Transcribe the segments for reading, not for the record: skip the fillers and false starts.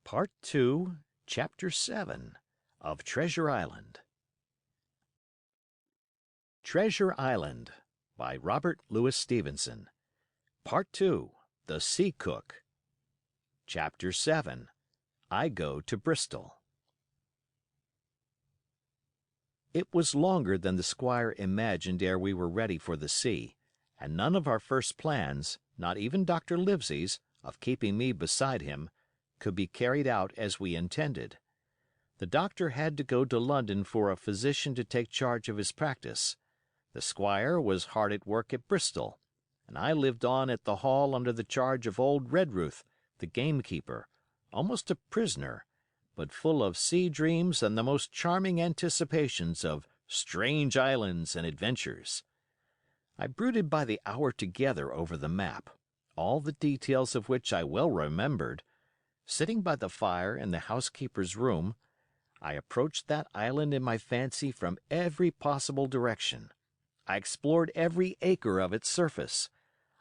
Part 2, Chapter 7 of Treasure Island. Treasure Island by Robert Louis Stevenson. Part 2, The Sea Cook. Chapter 7, I Go to Bristol. It was longer than the squire imagined ere we were ready for the sea, and none of our first plans, not even Dr. Livesey's, of keeping me beside him, could be carried out as we intended. The doctor had to go to London for a physician to take charge of his practice. The squire was hard at work at Bristol, and I lived on at the Hall under the charge of old Redruth, the gamekeeper, almost a prisoner, but full of sea dreams and the most charming anticipations of strange islands and adventures. I brooded by the hour together over the map, all the details of which I well remembered. Sitting by the fire in the housekeeper's room, I approached that island in my fancy from every possible direction. I explored every acre of its surface.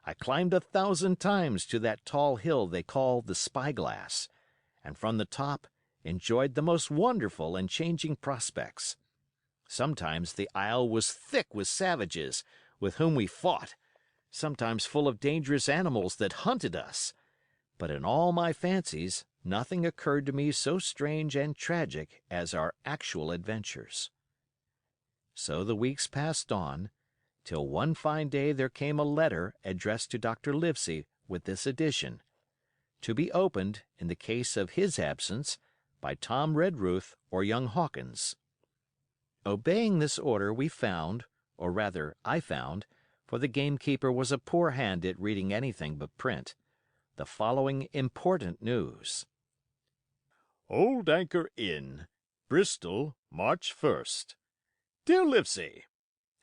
I climbed 1,000 times to that tall hill they call the Spyglass, and from the top enjoyed the most wonderful and changing prospects. Sometimes the isle was thick with savages, with whom we fought, sometimes full of dangerous animals that hunted us. But in all my fancies, nothing occurred to me so strange and tragic as our actual adventures. So the weeks passed on, till one fine day there came a letter addressed to Dr. Livesey with this addition: to be opened, in the case of his absence, by Tom Redruth or young Hawkins. Obeying this order, we found, or rather I found, for the gamekeeper was a poor hand at reading anything but print, the following important news. Old Anchor Inn, Bristol, March 1st. Dear Livesey,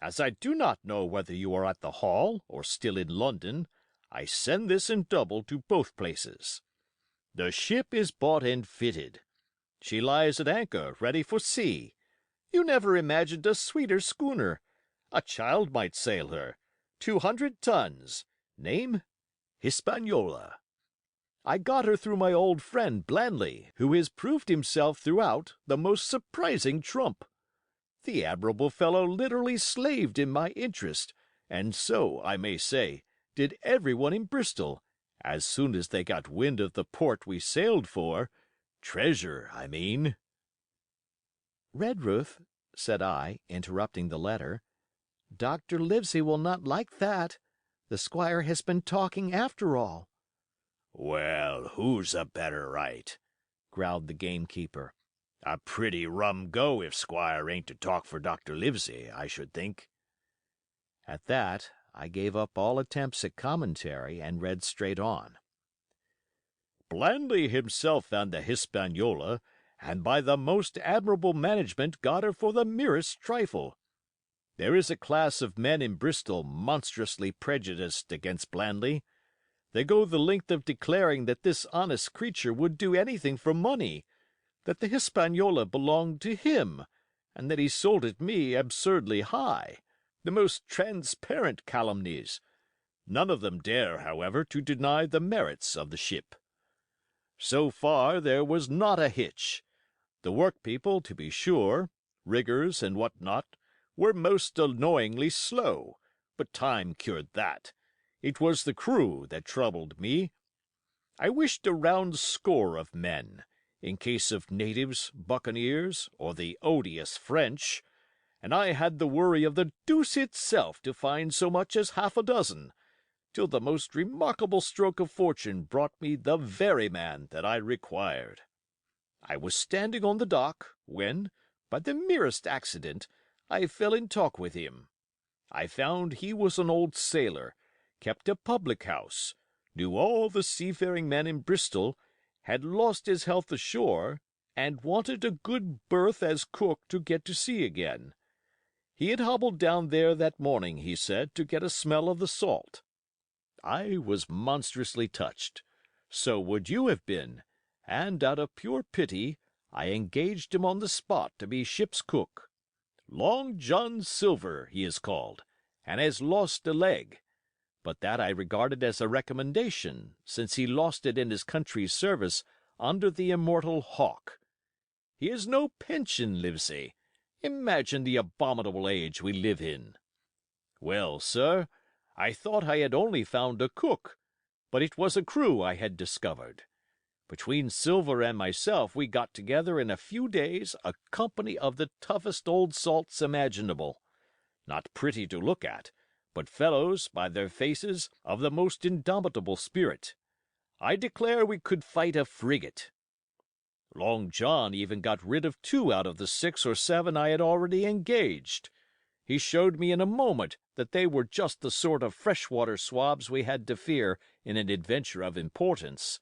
as I do not know whether you are at the Hall or still in London, I send this in double to both places. The ship is bought and fitted. She lies at anchor, ready for sea. You never imagined a sweeter schooner. A child might sail her. 200 tons. Name? Hispaniola. I got her through my old friend Blandly, who has proved himself throughout the most surprising trump. The admirable fellow literally slaved in my interest, and so, I may say, did everyone in Bristol, as soon as they got wind of the port we sailed for. Treasure, I mean. Redruth, said I, interrupting the letter, Dr. Livesey will not like that. The squire has been talking after all. Well, who's a better right? Growled the gamekeeper. A pretty rum go if Squire ain't to talk for Dr. Livesey, I should think. At that, I gave up all attempts at commentary and read straight on. Blandly himself found the Hispaniola, and by the most admirable management got her for the merest trifle. There is a class of men in Bristol monstrously prejudiced against Blandly. They go the length of declaring that this honest creature would do anything for money, that the Hispaniola belonged to him, and that he sold it me absurdly high, the most transparent calumnies. None of them dare, however, to deny the merits of the ship. So far there was not a hitch. The workpeople, to be sure, riggers and what not, were most annoyingly slow, but time cured that. It was the crew that troubled me. I wished a round score of men, in case of natives, buccaneers, or the odious French, and I had the worry of the deuce itself to find so much as half a dozen, till the most remarkable stroke of fortune brought me the very man that I required. I was standing on the dock, when, by the merest accident, I fell in talk with him. I found he was an old sailor, kept a public-house, knew all the seafaring men in Bristol, had lost his health ashore, and wanted a good berth as cook to get to sea again. He had hobbled down there that morning, he said, to get a smell of the salt. I was monstrously touched. So would you have been, and out of pure pity I engaged him on the spot to be ship's cook. Long John Silver he is called, and has lost a leg. But that I regarded as a recommendation, since he lost it in his country's service under the immortal hawk. He is no pension, Livesey. Imagine the abominable age we live in. Well, sir, I thought I had only found a cook, but it was a crew I had discovered. Between Silver and myself we got together in a few days a company of the toughest old salts imaginable. Not pretty to look at, but fellows, by their faces, of the most indomitable spirit. I declare we could fight a frigate. Long John even got rid of 2 out of the 6 or 7 I had already engaged. He showed me in a moment that they were just the sort of freshwater swabs we had to fear in an adventure of importance.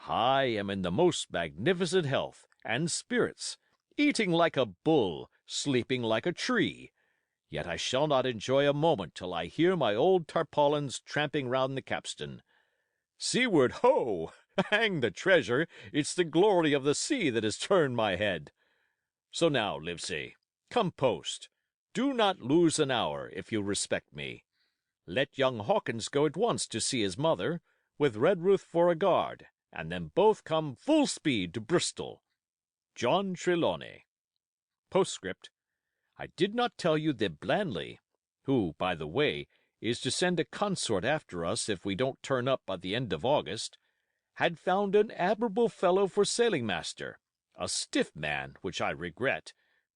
I am in the most magnificent health and spirits, eating like a bull, sleeping like a tree. Yet I shall not enjoy a moment till I hear my old tarpaulins tramping round the capstan. Seaward, ho! Hang the treasure, it's the glory of the sea that has turned my head. So now, Livesey, come post. Do not lose an hour, if you respect me. Let young Hawkins go at once to see his mother, with Redruth for a guard, and then both come full speed to Bristol. John Trelawney. Postscript. I did not tell you that Blandley, who, by the way, is to send a consort after us if we don't turn up by the end of August, had found an admirable fellow for sailing master, a stiff man, which I regret,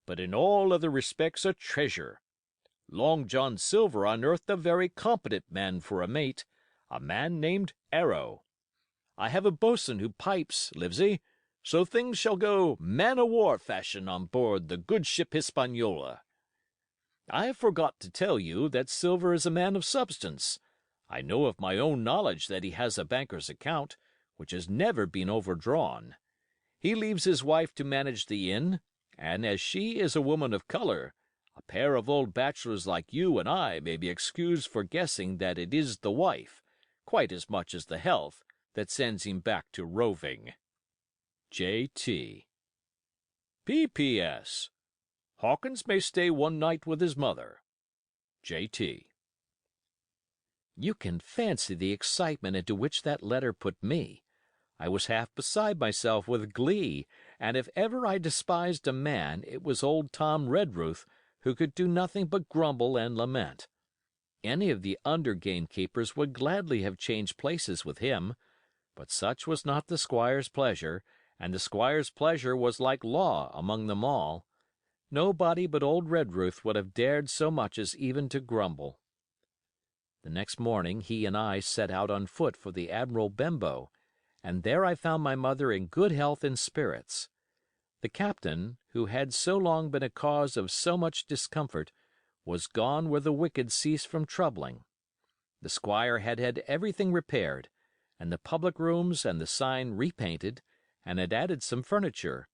but in all other respects a treasure. Long John Silver unearthed a very competent man for a mate, a man named Arrow. I have a boatswain who pipes, Livesey, so things shall go man-o'-war fashion on board the good ship Hispaniola. I forgot to tell you that Silver is a man of substance. I know of my own knowledge that he has a banker's account, which has never been overdrawn. He leaves his wife to manage the inn, and as she is a woman of color, a pair of old bachelors like you and I may be excused for guessing that it is the wife, quite as much as the health, that sends him back to roving. J.T. P.P.S. Hawkins may stay one night with his mother. J.T. You can fancy the excitement into which that letter put me. I was half beside myself with glee, and if ever I despised a man, it was old Tom Redruth, who could do nothing but grumble and lament. Any of the under gamekeepers would gladly have changed places with him, but such was not the squire's pleasure, and the squire's pleasure was like law among them all. Nobody but old Redruth would have dared so much as even to grumble. The next morning he and I set out on foot for the Admiral Benbow, and there I found my mother in good health and spirits. The captain, who had so long been a cause of so much discomfort, was gone where the wicked cease from troubling. The squire had had everything repaired, and the public rooms and the sign repainted, and had added some furniture;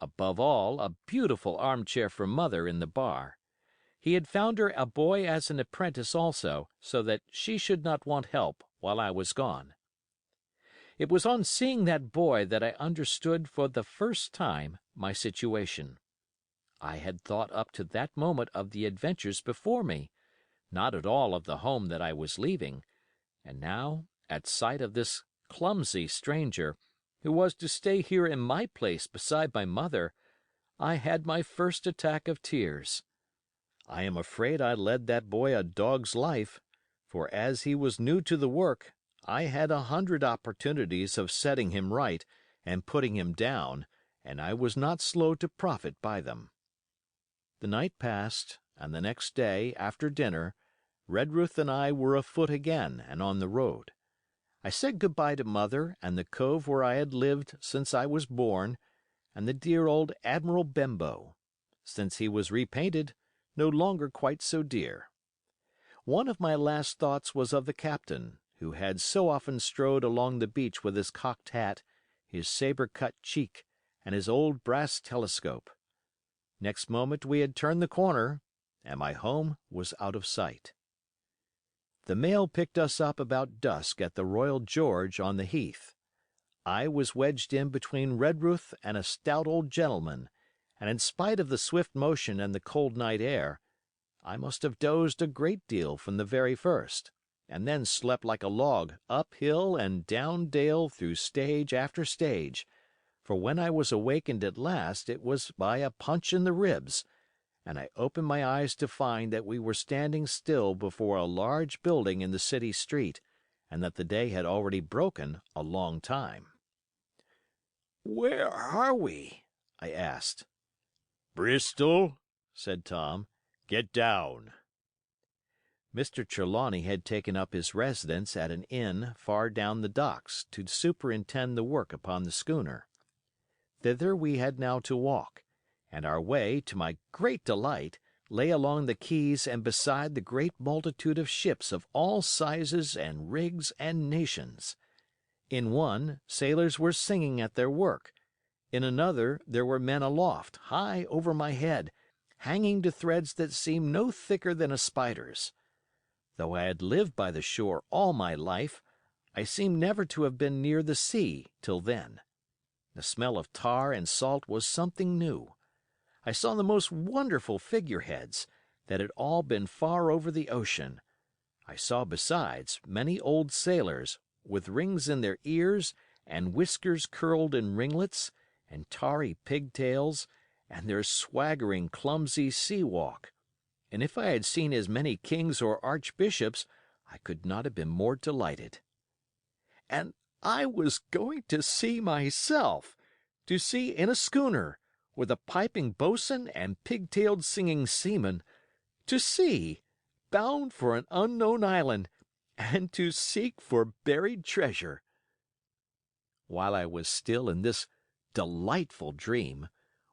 above all, a beautiful armchair for mother in the bar. He had found her a boy as an apprentice also, so that she should not want help while I was gone. It was on seeing that boy that I understood for the first time my situation. I had thought up to that moment of the adventures before me, not at all of the home that I was leaving, and now, at sight of this clumsy stranger, who was to stay here in my place beside my mother, I had my first attack of tears. I am afraid I led that boy a dog's life, for as he was new to the work, I had 100 opportunities of setting him right and putting him down, and I was not slow to profit by them. The night passed, and the next day, after dinner, Redruth and I were afoot again and on the road. I said good-bye to Mother and the cove where I had lived since I was born, and the dear old Admiral Benbow. Since he was repainted, no longer quite so dear. One of my last thoughts was of the captain, who had so often strode along the beach with his cocked hat, his saber-cut cheek, and his old brass telescope. Next moment we had turned the corner, and my home was out of sight. The mail picked us up about dusk at the Royal George on the Heath. I was wedged in between Redruth and a stout old gentleman, and in spite of the swift motion and the cold night air, I must have dozed a great deal from the very first. and then slept like a log up hill and down dale through stage after stage, for when I was awakened at last it was by a punch in the ribs, and I opened my eyes to find that we were standing still before a large building in the city street, and that the day had already broken a long time. "Where are we?" I asked. "Bristol," said Tom. "Get down." Mr. Trelawney had taken up his residence at an inn far down the docks to superintend the work upon the schooner. Thither we had now to walk, and our way, to my great delight, lay along the quays and beside the great multitude of ships of all sizes and rigs and nations. In one, sailors were singing at their work; in another there were men aloft, high over my head, hanging to threads that seemed no thicker than a spider's. Though I had lived by the shore all my life, I seemed never to have been near the sea till then. The smell of tar and salt was something new. I saw the most wonderful figureheads, that had all been far over the ocean. I saw besides many old sailors, with rings in their ears, and whiskers curled in ringlets, and tarry pigtails, and their swaggering, clumsy sea walk; and if I had seen as many kings or archbishops, I could not have been more delighted. And I was going to sea myself, to sea in a schooner, with a piping boatswain and pigtailed singing seamen, to sea, bound for an unknown island, and to seek for buried treasure. While I was still in this delightful dream,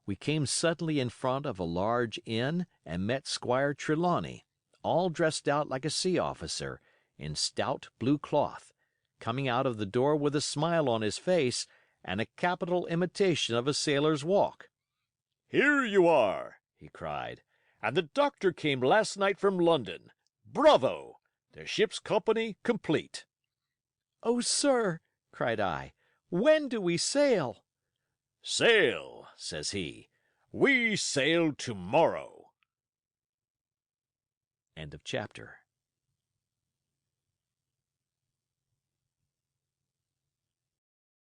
we came suddenly in front of a large inn and met Squire Trelawney, all dressed out like a sea officer, in stout blue cloth, coming out of the door with a smile on his face and a capital imitation of a sailor's walk. "Here you are," he cried, "and the doctor came last night from London. Bravo! The ship's company complete." "Oh, sir," cried I, "when do we sail?" "Sail," says he. "We sail tomorrow." End of chapter.